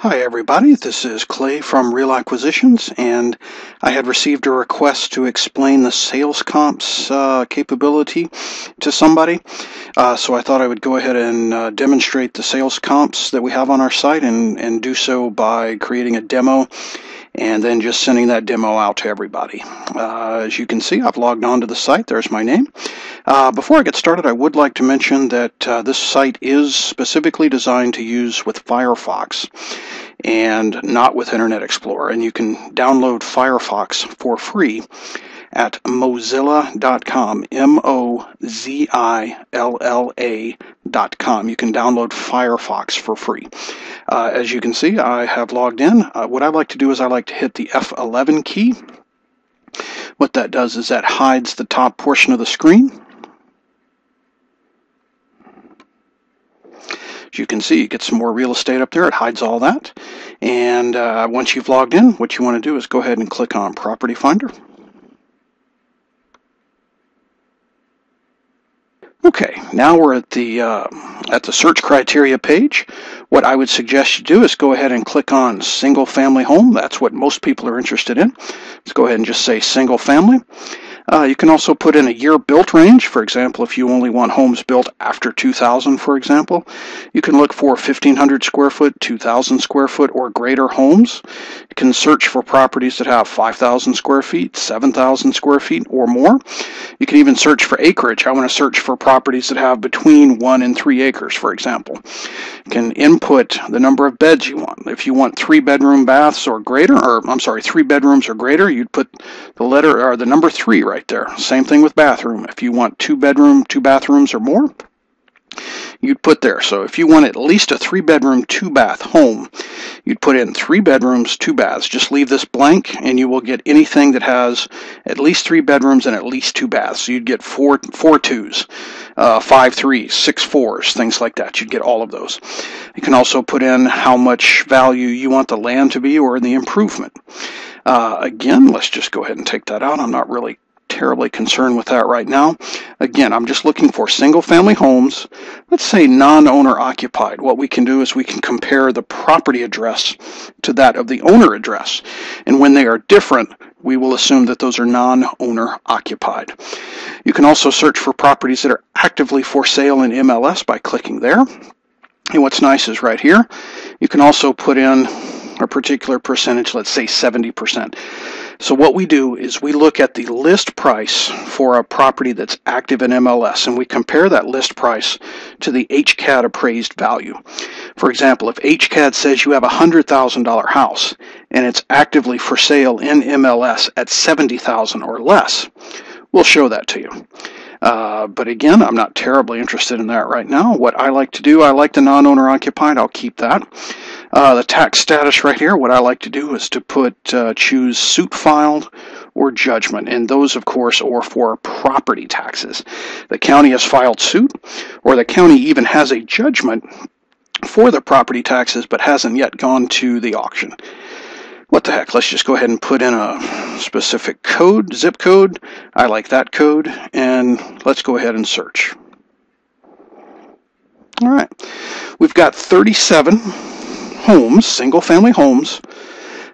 Hi everybody, this is Clay from Real Acquisitions, and I had received a request to explain the sales comps capability to somebody. So I thought I would go ahead and demonstrate the sales comps that we have on our site and do so by creating a demo and then just sending that demo out to everybody. As you can see, I've logged on to the site. There's my name. Before I get started, I would like to mention that this site is specifically designed to use with Firefox and not with Internet Explorer. And you can download Firefox for free at Mozilla.com, Mozilla.com. You can download Firefox for free. As you can see, I have logged in. What I like to do is I like to hit the F11 key. What that does is that hides the top portion of the screen. As you can see, you get some more real estate up there. It hides all that. And once you've logged in, what you want to do is go ahead and click on Property Finder. Okay, now we're at the search criteria page. What I would suggest you do is go ahead and click on single family home. That's what most people are interested in. Let's go ahead and just say single family. You can also put in a year built range. For example, if you only want homes built after 2000, for example, you can look for 1,500 square foot, 2,000 square foot, or greater homes. You can search for properties that have 5,000 square feet, 7,000 square feet, or more. You can even search for acreage. I want to search for properties that have between 1 and 3 acres, for example. You can input the number of beds you want. If you want 3 bedroom baths or greater, or I'm sorry, 3 bedrooms or greater, you'd put the letter or the number 3 right there. Same thing with bathroom. If you want 2 bedroom, 2 bathrooms or more, you'd put there. So if you want at least a 3 bedroom, 2 bath home, you'd put in 3 bedrooms, 2 baths. Just leave this blank and you will get anything that has at least 3 bedrooms and at least 2 baths. So you'd get 4 twos, 5 threes, 6 fours, things like that. You'd get all of those. You can also put in how much value you want the land to be or the improvement. Again, let's just go ahead and take that out. I'm not really terribly concerned with that right now. Again, I'm just looking for single family homes, let's say non-owner occupied. What we can do is we can compare the property address to that of the owner address. And when they are different, we will assume that those are non-owner occupied. You can also search for properties that are actively for sale in MLS by clicking there. And what's nice is right here, you can also put in a particular percentage, let's say 70%. So what we do is we look at the list price for a property that's active in MLS, and we compare that list price to the HCAD appraised value. For example, if HCAD says you have a $100,000 house and it's actively for sale in MLS at $70,000 or less, we'll show that to you. But again, I'm not terribly interested in that right now. What I like to do, I like the non-owner occupied. I'll keep that. The tax status right here, what I like to do is to choose suit filed or judgment. And those, of course, are for property taxes. The county has filed suit, or the county even has a judgment for the property taxes, but hasn't yet gone to the auction. What the heck, let's just go ahead and put in a specific code, zip code. I like that code, and let's go ahead and search. All right, we've got 37 homes, single-family homes,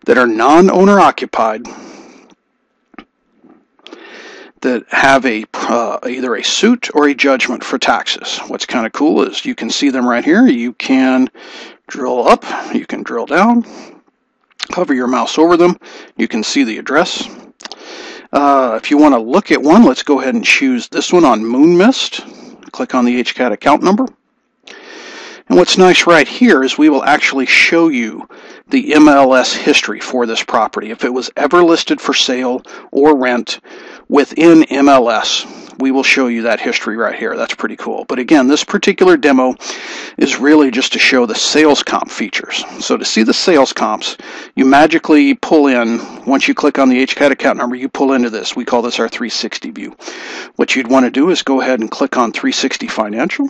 that are non-owner occupied, that have either a suit or a judgment for taxes. What's kind of cool is you can see them right here. You can drill up, you can drill down, hover your mouse over them, you can see the address. If you want to look at one, let's go ahead and choose this one on Moonmist. Click on the HCAD account number. And what's nice right here is we will actually show you the MLS history for this property. If it was ever listed for sale or rent within MLS, we will show you that history right here. That's pretty cool. But again, this particular demo is really just to show the sales comp features. So to see the sales comps, you magically pull in, once you click on the HCAD account number, you pull into this. We call this our 360 view. What you'd want to do is go ahead and click on 360 Financial.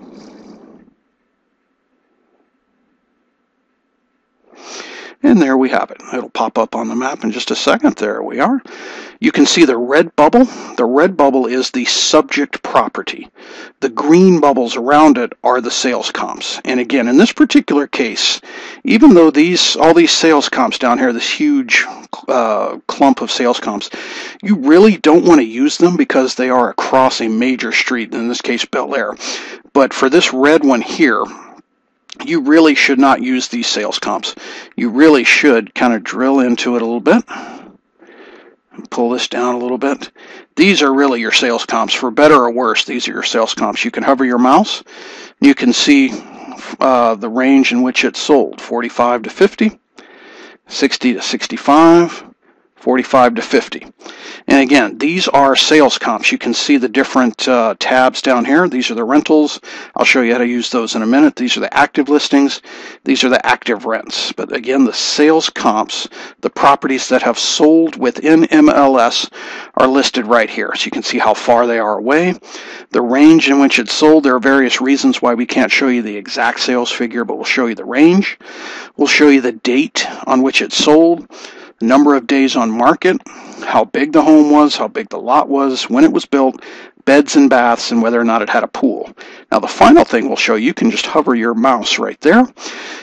And there we have it. It'll pop up on the map in just a second. There we are. You can see the red bubble. The red bubble is the subject property. The green bubbles around it are the sales comps. And again, in this particular case, even though all these sales comps down here, this huge clump of sales comps, you really don't want to use them because they are across a major street, in this case Bel Air. But for this red one here, you really should not use these sales comps. You really should kind of drill into it a little bit. Pull this down a little bit. These are really your sales comps. For better or worse, these are your sales comps. You can hover your mouse. You can see the range in which it's sold. 45 to 50, 60 to 65, 45 to 50. And again, these are sales comps. You can see the different tabs down here. These are the rentals. I'll show you how to use those in a minute. These are the active listings. These are the active rents. But again, the sales comps, the properties that have sold within MLS are listed right here. So you can see how far they are away. The range in which it's sold, there are various reasons why we can't show you the exact sales figure, but we'll show you the range. We'll show you the date on which it's sold, the number of days on market, how big the home was, how big the lot was, when it was built, beds and baths, and whether or not it had a pool. Now the final thing we'll show you can just hover your mouse right there,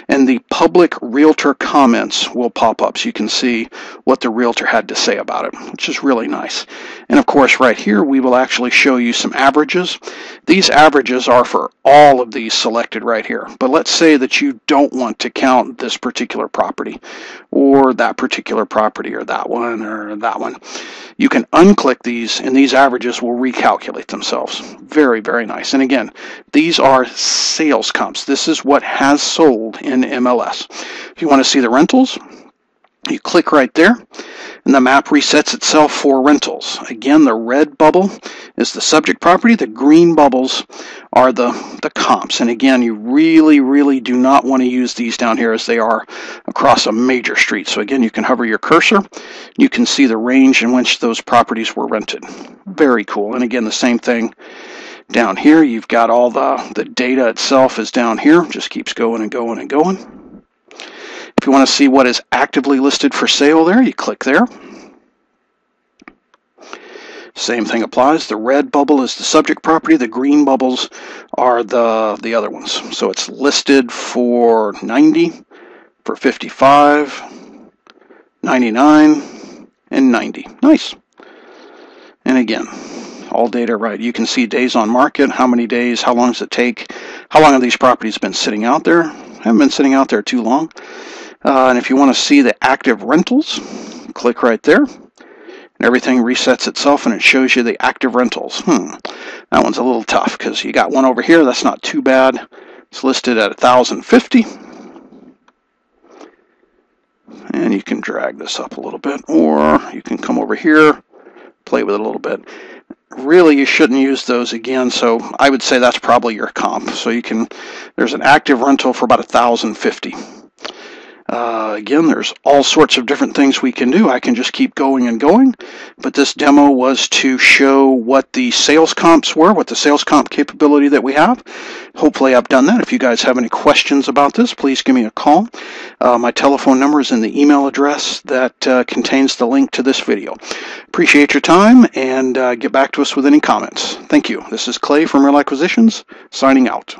and the public realtor comments will pop up so you can see what the realtor had to say about it, which is really nice. And of course right here we will actually show you some averages. These averages are for all of these selected right here, but let's say that you don't want to count this particular property or that particular property or that one or that one. You can unclick these and these averages will recalculate themselves. Very, very nice. And again, these are sales comps. This is what has sold in MLS. If you want to see the rentals, you click right there and the map resets itself for rentals. Again, the red bubble is the subject property. The green bubbles are the comps. And again, you really, really do not want to use these down here as they are across a major street. So again, you can hover your cursor. You can see the range in which those properties were rented. Very cool. And again, the same thing down here. You've got all the data itself is down here. Just keeps going and going and going. If you want to see what is actively listed for sale there, you click there. Same thing applies. The red bubble is the subject property. The green bubbles are the other ones. So it's listed for 90, for 55, 99, and 90. Nice. And again, all data right. You can see days on market, how many days, how long does it take, how long have these properties been sitting out there. Haven't been sitting out there too long. And if you want to see the active rentals, click right there. And everything resets itself and it shows you the active rentals. That one's a little tough because you got one over here. That's not too bad. It's listed at 1,050. And you can drag this up a little bit, or you can come over here, play with it a little bit. Really, you shouldn't use those again, so I would say that's probably your comp. So you can, there's an active rental for about 1,050. Again, there's all sorts of different things we can do. I can just keep going and going, but this demo was to show what the sales comps were, what the sales comp capability that we have. Hopefully I've done that. If you guys have any questions about this, please give me a call. My telephone number is in the email address that contains the link to this video. Appreciate your time, and get back to us with any comments. Thank you. This is Clay from Real Acquisitions, signing out.